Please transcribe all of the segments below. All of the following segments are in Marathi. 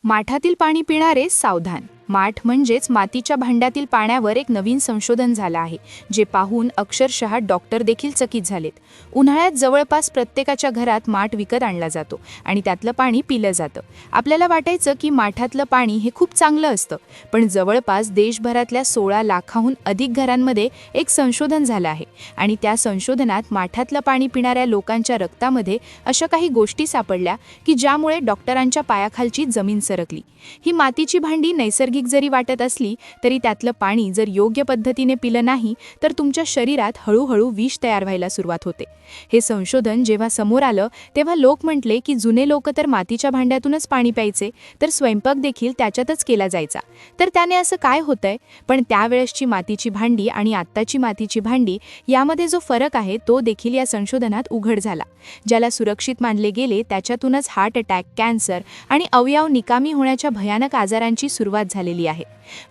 माठातील पाणी पिणारे सावधान. माठ म्हणजेच मातीच्या भांड्यातील पाण्यावर एक नवीन संशोधन झालं आहे, जे पाहून अक्षरशः डॉक्टर देखील चकित झालेत. उन्हाळ्यात जवळपास प्रत्येकाच्या घरात माठ विकत आणला जातो आणि त्यातलं पाणी पिलं जातं. आपल्याला वाटायचं की माठातलं पाणी हे खूप चांगलं असतं, पण जवळपास देशभरातल्या 16 लाखाहून अधिक घरांमध्ये एक संशोधन झालं आहे आणि त्या संशोधनात माठातलं पाणी पिणाऱ्या लोकांच्या रक्तामध्ये अशा काही गोष्टी सापडल्या की ज्यामुळे डॉक्टरांच्या पायाखालची जमीन सरकली. ही मातीची भांडी नैसर्गिक जरी वाटत असली तरी त्यातलं पाणी जर योग्य पद्धतीने पिलं नाही तर तुमच्या शरीरात हळूहळू विष तयार व्हायला सुरुवात होते. हे संशोधन जेव्हा समोर आलं तेव्हा लोक म्हटले की जुने लोक तर मातीच्या भांड्यातूनच पाणी प्यायचे, तर स्वयंपाक देखील त्याच्यातच केला जायचा, तर त्याने असं काय होतंय? पण त्यावेळेसची मातीची भांडी आणि आत्ताची मातीची भांडी यामध्ये जो फरक आहे तो देखील या संशोधनात उघड झाला. ज्याला सुरक्षित मानले गेले त्याच्यातूनच हार्ट अटॅक, कॅन्सर आणि अवयव निकामी होण्याच्या भयानक आजारांची सुरुवात झालेली आहे.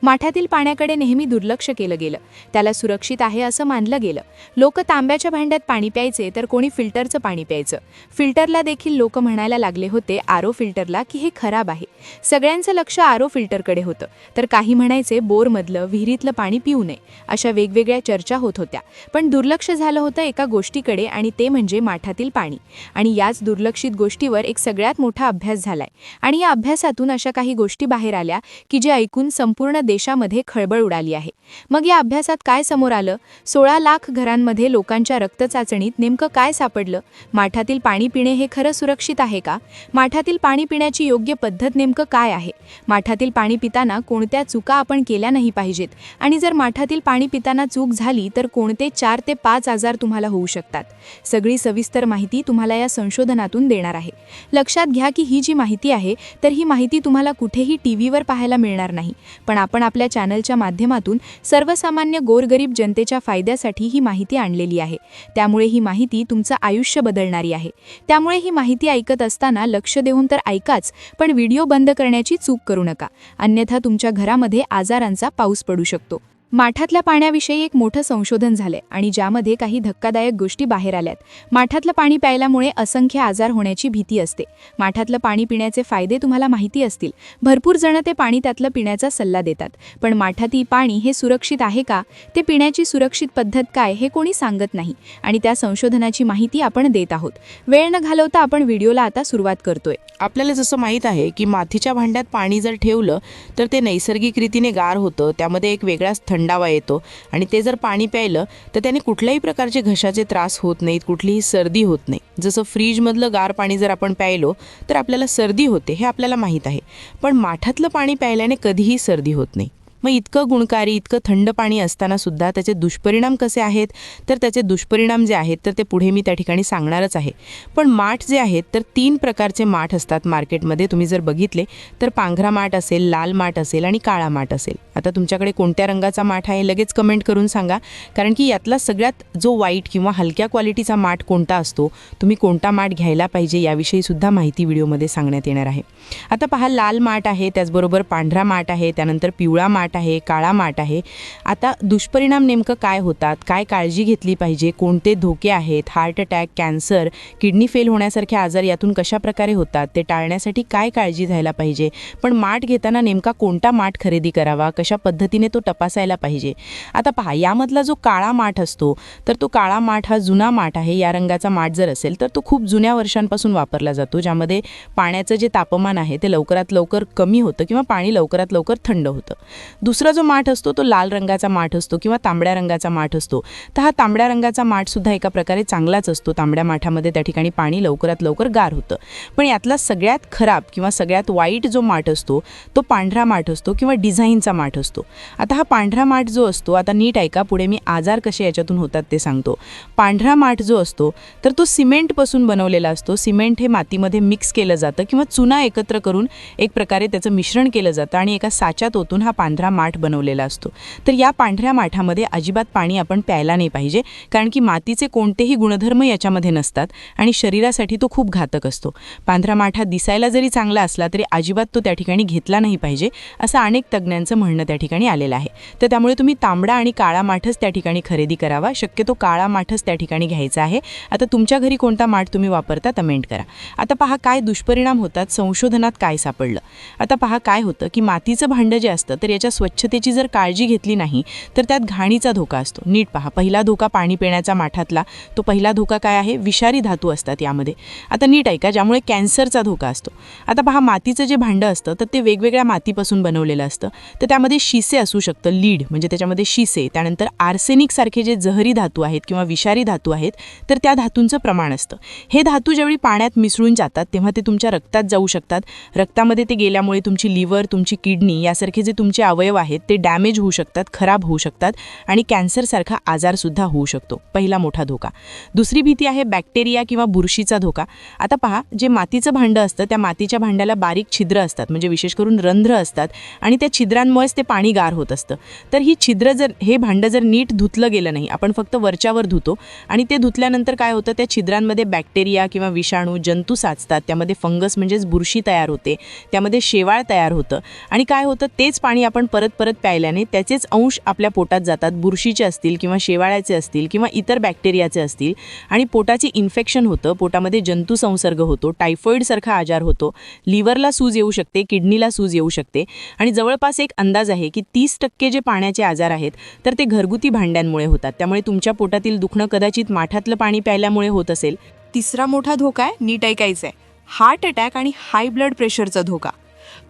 माठातील पाण्याकडे नेहमी दुर्लक्ष केलं गेलं, त्याला सुरक्षित आहे असं मानलं गेलं. लोक तांब्याच्या भांड्यात पाणी प्यायचे तर कोणी फिल्टरचं पाणी प्यायचं. फिल्टरला देखील लोक म्हणायला लागले होते, आरो फिल्टरला, की हे खराब आहे. सगळ्यांचं लक्ष आरो फिल्टरकडे होतं, तर काही म्हणायचे बोरमधलं, विहिरीतलं पाणी पिऊ नये. अशा वेगवेगळ्या चर्चा होत होत्या, पण दुर्लक्ष झालं होतं एका गोष्टीकडे आणि ते म्हणजे माठातील पाणी. आणि याच दुर्लक्षित गोष्टीवर एक सगळ्यात मोठा अभ्यास झालाय आणि या अभ्यासातून अशा काही गोष्टी बाहेर आल्या की जे ऐकून संपूर्ण देशामध्ये खळबळ उडाली आहे. मग या अभ्यासात काय समोर आलं? 16 लाख घरांमध्ये लोकांच्या रक्त चाचणीत नेमकं काय सापडलं? माठातील पाणी पिणे हे खरं सुरक्षित आहे का? माठातील पाणी पिण्याची योग्य पद्धत नेमकं काय आहे? माठातील पाणी पिताना कोणत्या चुका आपण केल्या नाही पाहिजेत आणि जर माठातील पाणी पिताना चूक झाली तर कोणते 4 ते 5 आजार तुम्हाला होऊ शकतात? सगळी सविस्तर माहिती तुम्हाला या संशोधनातून देणार आहे. लक्षात घ्या की ही जी माहिती आहे तर ही माहिती तुम्हाला कुठेही टीव्हीवर पाहायला मिळणार नाही, पण आपण आपल्या चॅनलच्या माध्यमातून सर्वसामान्य गोरगरीब जनतेच्या फायद्यासाठी ही माहिती आणलेली आहे. त्यामुळे ही माहिती तुमचं आयुष्य बदलणारी आहे. त्यामुळे ही माहिती ऐकत असताना लक्ष देऊन तर ऐकाच, पण व्हिडिओ बंद करण्याची चूक करू नका, अन्यथा तुमच्या घरामध्ये आजारांचा पाऊस पडू शकतो. माठातल्या पाण्याविषयी एक मोठं संशोधन झालंय आणि ज्यामध्ये काही धक्कादायक गोष्टी बाहेर आल्यात. माठातलं पाणी प्यायल्यामुळे असंख्य आजार होण्याची भीती असते. माठातलं पाणी पिण्याचे फायदे तुम्हाला माहिती असतील. भरपूर जण ते पाणी त्यातलं पिण्याचा सल्ला देतात, पण माठातील पाणी हे सुरक्षित आहे का? ते पिण्याची सुरक्षित पद्धत काय हे कोणी सांगत नाही आणि त्या संशोधनाची माहिती आपण देत आहोत. वेळ न घालवता आपण व्हिडिओला आता सुरुवात करतोय. आपल्याला जसं माहीत आहे की मातीच्या भांड्यात पाणी जर ठेवलं तर ते नैसर्गिक रीतीने गार होतं, त्यामध्ये एक वेगळाच थंडावा येतो आणि ते जर पाणी प्यायलं तर त्याने कुठल्याही प्रकारचे घशाचे त्रास होत नाहीत, कुठलीही सर्दी होत नाही. जसं फ्रीजमधलं गार पाणी जर आपण प्यायलो तर आपल्याला सर्दी होते, हे आपल्याला माहीत आहे. पण माठातलं पाणी प्यायल्याने कधीही सर्दी होत नाही. मग इतकं गुणकारी, इतकं थंड पाणी असताना सुद्धा त्याचे दुष्परिणाम कसे आहेत? तर त्याचे दुष्परिणाम जे आहेत तर ते पुढे मी त्या ठिकाणी सांगणारच आहे. पण माठ जे आहेत तर 3 प्रकारचे माठ असतात मार्केटमध्ये. तुम्ही जर बघितले तर पांढरा माठ असेल, लाल माठ असेल आणि काळा माठ असेल. आता तुमच्याकडे कोणत्या रंगाचा माठ आहे लगेच कमेंट करून सांगा, कारण की यातला सगळ्यात जो वाईट किंवा हलक्या क्वालिटीचा माठ कोणता असतो, तुम्ही कोणता माठ घ्यायला पाहिजे याविषयी सुद्धा माहिती व्हिडिओमध्ये सांगण्यात येणार आहे. आता पहा, लाल माठ आहे, त्याचबरोबर पांढरा माठ आहे, त्यानंतर पिवळा माठ आहे, काळा माठ आहे. आता दुष्परिणाम नेमकं काय होतात, काय काळजी घेतली पाहिजे, कोणते धोके आहेत, heart attack, cancer, kidney fail होण्यासारखे आजार यातून कशा प्रकारे होतात, ते टाळण्यासाठी काय काळजी घ्यायला पाहिजे, पण माठ घेताना नेमका कोणता माठ खरेदी करावा, कशा पद्धतीने तो तपासायला पाहिजे. आता पहा, यामधला जो काळा माठ असतो तर तो काळा माठ हा जुना माठ आहे. या रंगाचा माठ जर असेल तर तो खूप जुन्या वर्षांपासून वापरला जातो, ज्यामध्ये पाण्याचं जे तापमान आहे ते लवकरात लवकर कमी होतं किंवा पाणी लवकरात लवकर थंड होतं. दुसरा जो माठ असतो तो लाल रंगाचा माठ असतो किंवा तांबड्या रंगाचा माठ असतो. तर हा तांबड्या रंगाचा माठ सुद्धा एका प्रकारे चांगलाच असतो. तांबड्या माठामध्ये त्या ठिकाणी पाणी लवकरात लवकर गार होतं. पण यातला सगळ्यात खराब किंवा सगळ्यात वाईट जो माठ असतो तो पांढरा माठ असतो किंवा डिझाईनचा माठ असतो. आता हा पांढरा माठ जो असतो, आता नीट ऐका, पुढे मी आजार कसे याच्यातून होतात ते सांगतो. पांढरा माठ जो असतो तर तो सिमेंटपासून बनवलेला असतो. सिमेंट हे मातीमध्ये मिक्स केलं जातं किंवा चुना एकत्र करून एक प्रकारे त्याचं मिश्रण केलं जातं आणि एका साच्यात ओतून हा पांढरा पांढरा माठ बनवलेला असतो. तर या पांढऱ्या माठामध्ये अजिबात पाणी आपण प्यायला नाही पाहिजे, कारण की मातीचे कोणतेही गुणधर्म याच्यामध्ये नसतात आणि शरीरासाठी तो खूप घातक असतो. पांढरा माठ हा दिसायला जरी चांगला असला तरी अजिबात तो त्या ठिकाणी घेतला नाही पाहिजे, असं अनेक तज्ज्ञांचं म्हणणं त्या ठिकाणी आलेलं आहे. तर त्यामुळे तुम्ही तांबडा आणि काळा माठच त्या ठिकाणी खरेदी करावा. शक्यतो काळा माठच त्या ठिकाणी घ्यायचा आहे. आता तुमच्या घरी कोणता माठ तुम्ही वापरता कमेंट करा. आता पहा काय दुष्परिणाम होतात, संशोधनात काय सापडलं. आता पहा काय होतं की मातीचं भांडं जे असतं तर याच्या स्वच्छतेची जर काळजी घेतली नाही तर त्यात घाणीचा धोका असतो. नीट पहा, पहिला धोका पाणी पिण्याचा माठातला, तो पहिला धोका काय आहे, विषारी धातू असतात यामध्ये. आता नीट ऐका, ज्यामुळे कॅन्सरचा धोका असतो. आता पहा मातीचं जे भांडं असतं तर ते वेगवेगळ्या मातीपासून बनवलेलं असतं. तर त्यामध्ये शिसे असू शकतं, लीड म्हणजे त्याच्यामध्ये शिसे, त्यानंतर आर्सेनिक सारखे जे जहरी धातू आहेत किंवा विषारी धातू आहेत तर त्या धातूंचं प्रमाण असतं. हे धातू ज्यावेळी पाण्यात मिसळून जातात तेव्हा ते तुमच्या रक्तात जाऊ शकतात. रक्तामध्ये ते गेल्यामुळे तुमची लिव्हर, तुमची किडनी यासारखे जे तुमचे अवयव आहेत ते डॅमेज होऊ शकतात, खराब होऊ शकतात आणि कॅन्सरसारखा आजारसुद्धा होऊ शकतो. पहिला मोठा धोका. दुसरी भीती आहे बॅक्टेरिया किंवा बुरशीचा धोका. आता पहा, जे मातीचं भांडं असतं त्या मातीच्या भांड्याला बारीक छिद्र असतात, म्हणजे विशेष करून रंध्र असतात आणि त्या छिद्रांमुळेच ते पाणी गार होत असतं. तर ही छिद्र हे भांडं जर नीट धुतलं गेलं नाही, आपण फक्त वरच्यावर धुतो आणि ते धुतल्यानंतर काय होतं, त्या छिद्रांमध्ये बॅक्टेरिया किंवा विषाणू, जंतू साचतात, त्यामध्ये फंगस म्हणजेच बुरशी तयार होते, त्यामध्ये शेवाळ तयार होतं आणि काय होतं, तेच पाणी आपण परत परत प्यायल्याने त्याचेच अंश आपल्या पोटात जातात. बुरशीचे असतील किंवा शेवाळ्याचे असतील किंवा इतर बॅक्टेरियाचे असतील आणि पोटाचे इन्फेक्शन होतं, पोटामध्ये जंतू संसर्ग होतो, टायफॉईडसारखा आजार होतो, लिव्हरला सूज येऊ शकते, किडनीला सूज येऊ शकते आणि जवळपास एक अंदाज आहे की 30% जे पाण्याचे आजार आहेत तर ते घरगुती भांड्यांमुळे होतात. त्यामुळे तुमच्या पोटातील दुखणं कदाचित माठातलं पाणी प्यायल्यामुळे होत असेल. तिसरा मोठा धोका आहे, नीट ऐकायचं आहे, हार्ट अटॅक आणि हाय ब्लड प्रेशरचा धोका.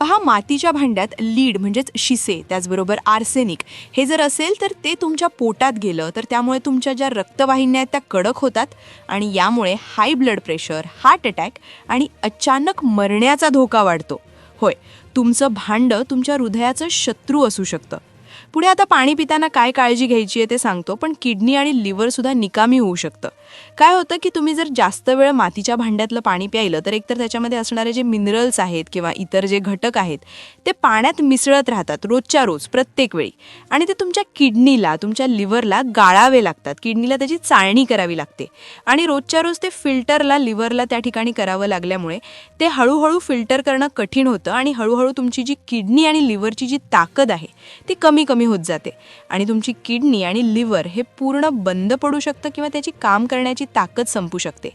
पहा, मातीच्या भांड्यात लीड म्हणजेच शिसे, त्याचबरोबर आर्सेनिक हे जर असेल तर ते तुमच्या पोटात गेलं तर त्यामुळे तुमच्या ज्या रक्तवाहिन्या आहेत त्या कडक होतात आणि यामुळे high blood pressure, heart attack आणि अचानक मरण्याचा धोका वाढतो. होय, तुमचं भांडं तुमच्या हृदयाचं शत्रू असू शकतं. पुढे आता पाणी पिताना काय काळजी घ्यायची आहे ते सांगतो, पण किडनी आणि लिव्हरसुद्धा निकामी होऊ शकतं. काय होतं की तुम्ही जर जास्त वेळ मातीच्या भांड्यातलं पाणी प्यायलं तर एकतर त्याच्यामध्ये असणारे जे मिनरल्स आहेत किंवा इतर जे घटक आहेत ते पाण्यात मिसळत राहतात रोजच्या रोज प्रत्येक वेळी आणि ते तुमच्या किडनीला, तुमच्या लिव्हरला गाळावे लागतात. किडनीला त्याची चाळणी करावी लागते आणि रोजच्या रोज ते फिल्टरला, लिव्हरला त्या ठिकाणी करावं लागल्यामुळे ते हळूहळू फिल्टर करणं कठीण होतं आणि हळूहळू तुमची जी किडनी आणि लिव्हरची जी ताकद आहे ती कमी होत जाते आणि तुमची किडनी आणि लिव्हर हे पूर्ण बंद पडू शकतं किंवा त्याची काम करण्याची ताकद संपू शकते.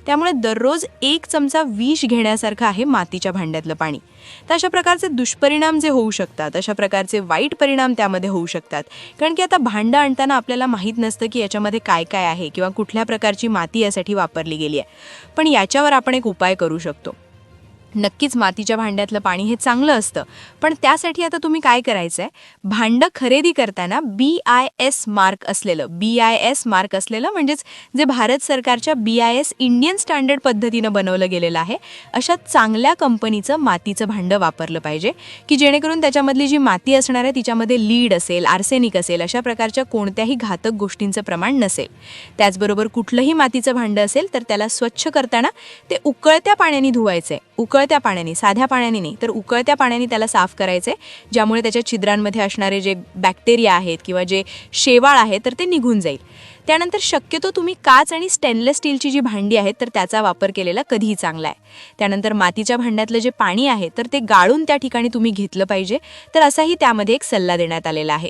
त्यामुळे दररोज 1 चमचा विष घेण्यासारखं आहे मातीच्या भांड्यातलं पाणी. तर अशा प्रकारचे दुष्परिणाम जे होऊ शकतात, अशा प्रकारचे वाईट परिणाम त्यामध्ये होऊ शकतात. कारण की आता भांडं आणताना आपल्याला माहीत नसतं की याच्यामध्ये काय काय आहे किंवा कुठल्या प्रकारची माती यासाठी वापरली गेली आहे. पण याच्यावर आपण एक उपाय करू शकतो. नक्कीच मातीच्या भांड्यातलं पाणी हे चांगलं असतं, पण त्यासाठी आता तुम्ही काय करायचं आहे, भांडं खरेदी करताना BIS मार्क असलेलं म्हणजेच जे भारत सरकारच्या BIS इंडियन स्टँडर्ड पद्धतीनं बनवलं गेलेलं आहे अशा चांगल्या कंपनीचं मातीचं भांडं वापरलं पाहिजे की जेणेकरून त्याच्यामधली जी माती असणार आहे तिच्यामध्ये लीड असेल, आर्सेनिक असेल, अशा प्रकारच्या कोणत्याही घातक गोष्टींचं प्रमाण नसेल. त्याचबरोबर कुठलंही मातीचं भांडं असेल तर त्याला स्वच्छ करताना ते उकळत्या पाण्याने धुवायचं आहे. उकळत्या पाण्याने, साध्या पाण्याने नाही तर उकळत्या पाण्याने त्याला साफ करायचे, ज्यामुळे त्याच्या छिद्रांमध्ये असणारे जे बॅक्टेरिया आहेत किंवा जे शेवाळ आहे तर ते निघून जाईल. त्यानंतर शक्यतो तुम्ही काच आणि स्टेनलेस स्टीलची जी भांडी आहेत तर त्याचा वापर केलेला कधीही चांगला आहे. त्यानंतर मातीच्या भांड्यातलं जे पाणी आहे तर ते गाळून त्या ठिकाणी तुम्ही घेतलं पाहिजे, तर असाही त्यामध्ये एक सल्ला देण्यात आलेला आहे.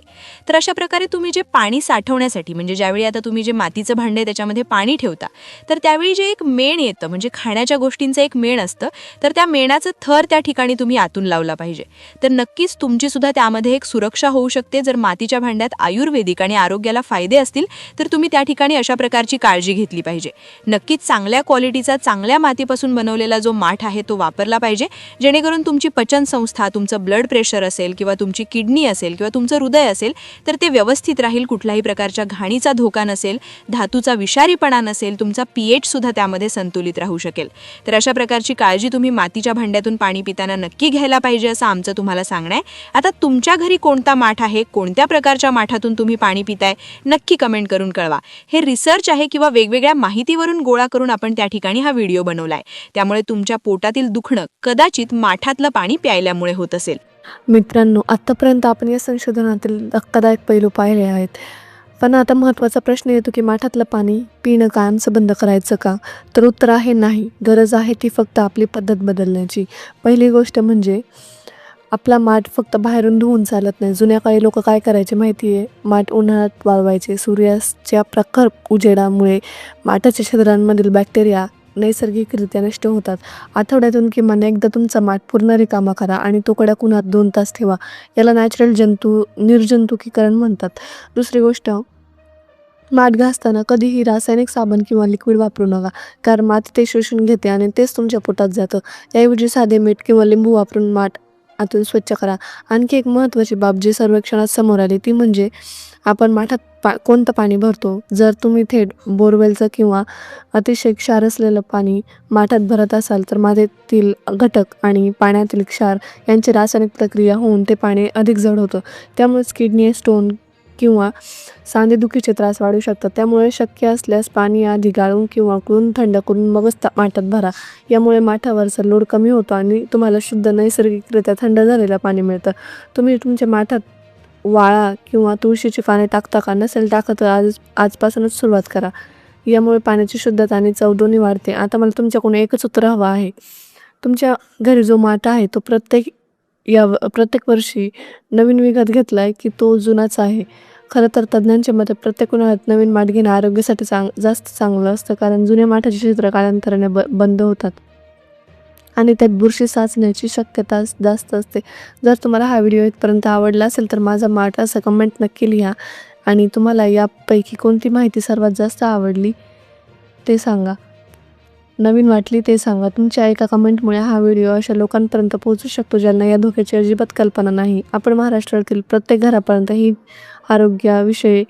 तर अशा प्रकारे तुम्ही जे पाणी साठवण्यासाठी म्हणजे ज्यावेळी आता तुम्ही जे मातीचं भांडं आहे त्याच्यामध्ये पाणी ठेवता तर त्यावेळी जे एक मेण येतं म्हणजे खाण्याच्या गोष्टींचं एक मेण असतं तर त्या मेणाचं थर त्या ठिकाणी तुम्ही आतून लावला पाहिजे. तर नक्कीच तुमची सुद्धा त्यामध्ये एक सुरक्षा होऊ शकते. जर मातीच्या भांड्यात आयुर्वेदिक आणि आरोग्याला फायदे असतील तर तुम्ही त्या ठिकाणी अशा प्रकारची काळजी घेतली पाहिजे. नक्कीच चांगल्या क्वालिटीचा, चांगल्या मातीपासून बनवलेला जो माठ आहे तो वापरला पाहिजे, जेणेकरून तुमची पचन संस्था, तुमचं ब्लड प्रेशर असेल किंवा तुमची किडनी असेल किंवा तुमचं हृदय असेल तर ते व्यवस्थित राहील. कुठल्याही प्रकारच्या घाणीचा धोका नसेल, धातूचा विषारीपणा नसेल, तुमचा pH सुद्धा त्यामध्ये संतुलित राहू शकेल. तर अशा प्रकारची काळजी तुम्ही मातीच्या भांड्यातून पाणी पिताना नक्की घ्यायला पाहिजे असं आमचं तुम्हाला सांगणं आहे. आता तुमच्या घरी कोणता माठ आहे, कोणत्या प्रकारच्या माठातून तुम्ही पाणी पिताय नक्की कमेंट करून कळवा. हे रिसर्च आहे किंवा वेगवेगळ्या माहितीवरून गोळा करून आपण त्या ठिकाणी हा व्हिडिओ बनवलाय. त्यामुळे तुमच्या पोटातील दुखणं कदाचित माठातलं पाणी प्यायल्यामुळे होत असेल. मित्रांनो, आत्तापर्यंत आपण या संशोधनातील धक्कादायक पैलू पाहिले आहेत. पण आता महत्त्वाचा प्रश्न येतो की माठातलं पाणी पिणं कायमचं बंद करायचं का? तर उत्तर आहे नाही. गरज आहे ती फक्त आपली पद्धत बदलण्याची. पहिली गोष्ट म्हणजे आपला माठ फक्त बाहेरून धुवून चालत नाही. जुन्या काळी लोकं काय करायचे माहिती आहे? माठ उन्हाळ्यात वाळवायचे. सूर्याच्या प्रखर उजेडामुळे माठाच्या छिद्रांमधील बॅक्टेरिया नैसर्गिकरित्या नष्ट होतात. आठवड्यातून किमान एकदा तुमचा माठ पूर्ण रिकामा करा आणि तो कडक उन्हात 2 तास ठेवा. याला नॅचरल निर्जंतुकीकरण म्हणतात. दुसरी गोष्ट, माठ घासताना कधीही रासायनिक साबण किंवा लिक्विड वापरू नका, कारण माती ते शोषून घेते आणि तेच तुमच्या पोटात जातं. याऐवजी साधे मीठ किंवा लिंबू वापरून माठ आतून स्वच्छ करा. आणखी एक महत्त्वाची बाब जी सर्वेक्षणात समोर आली ती म्हणजे आपण माठात कोणतं पाणी भरतो. जर तुम्ही थेट बोरवेलचं किंवा अतिशय क्षार असलेलं पाणी माठात भरत असाल तर मातीतील घटक आणि पाण्यातील क्षार यांची रासायनिक प्रक्रिया होऊन ते पाणी अधिक जड होतं. त्यामुळेच किडनी स्टोन किंवा सांधेदुखीचे त्रास वाढू शकतात. त्यामुळे शक्य असल्यास पाणी आधी गाळून किंवा उकळून थंड करून मगच माठात भरा. यामुळे माठावरचा लोड कमी होतो आणि तुम्हाला शुद्ध नैसर्गिकरित्या थंड झालेलं पाणी मिळतं. तुम्ही तुमच्या माठात वाळा किंवा तुळशीची पाने टाकता का? नसेल टाकत तर आजपासूनच सुरुवात करा. यामुळे पाण्याची शुद्धता आणि चव दोन्ही वाढते. आता मला तुमच्याकडून एकच उत्तर हवं आहे. तुमच्या घरी जो माठ आहे तो प्रत्येक वर्षी नवीन विकत घेतला आहे की तो जुनाच आहे? खरं तर तज्ज्ञांच्या मते प्रत्येक उन्हाळ्यात नवीन माठ घेणं आरोग्यासाठी जास्त चांगलं असतं, कारण जुन्या माठाची छिद्र कालांतराने बंद होतात आणि त्यात बुरशी साचण्याची शक्यता जास्त असते. जर तुम्हाला हा व्हिडिओ इथपर्यंत आवडला असेल तर माझा माठ असं कमेंट नक्की लिहा आणि तुम्हाला यापैकी कोणती माहिती सर्वात जास्त आवडली ते सांगा. नवीन वाटली ते सांगा. तुमच्या एका कमेंटमुळे हा व्हिडिओ अशा लोकांपर्यंत पोहोचू शकतो ज्यांना या धोक्याची अजिबात कल्पना नाही. आपण महाराष्ट्रातील प्रत्येक घरापर्यंत ही आरोग्याविषयी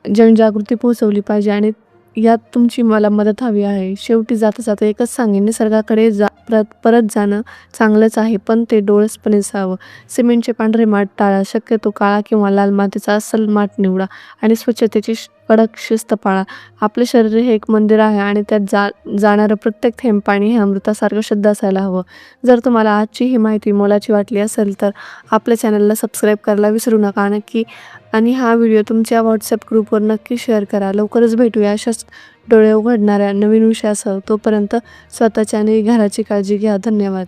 जनजागृती पोहोचवली पाहिजे आणि यात तुमची मला मदत हवी आहे. शेवटी जाता जाता एकच सांगेन, निसर्गाकडे परत जाणं चांगलंच आहे, पण ते डोळसपणे असावं. सिमेंटचे पांढरे माठ टाळा. शक्यतो काळा किंवा लाल मातीचा अस्सल माठ निवडा आणि स्वच्छतेची कडक शिस्त पाळा. आपले शरीर हे एक मंदिर आहे आणि त्यात जाणारं प्रत्येक थेंब पाणी हे अमृतासारखं शुद्ध असायला हवं. जर तुम्हाला आजची ही माहिती मोलाची वाटली असेल तर आपल्या चॅनलला सबस्क्राईब करायला विसरू नका नक्की आणि हा व्हिडिओ तुमच्या व्हॉट्सअप ग्रुपवर नक्की शेअर करा. लवकरच भेटूया अशाच डोळे उघडणाऱ्या नवीन विषयासह. तोपर्यंत स्वतःच्या आणि घराची काळजी घ्या. धन्यवाद.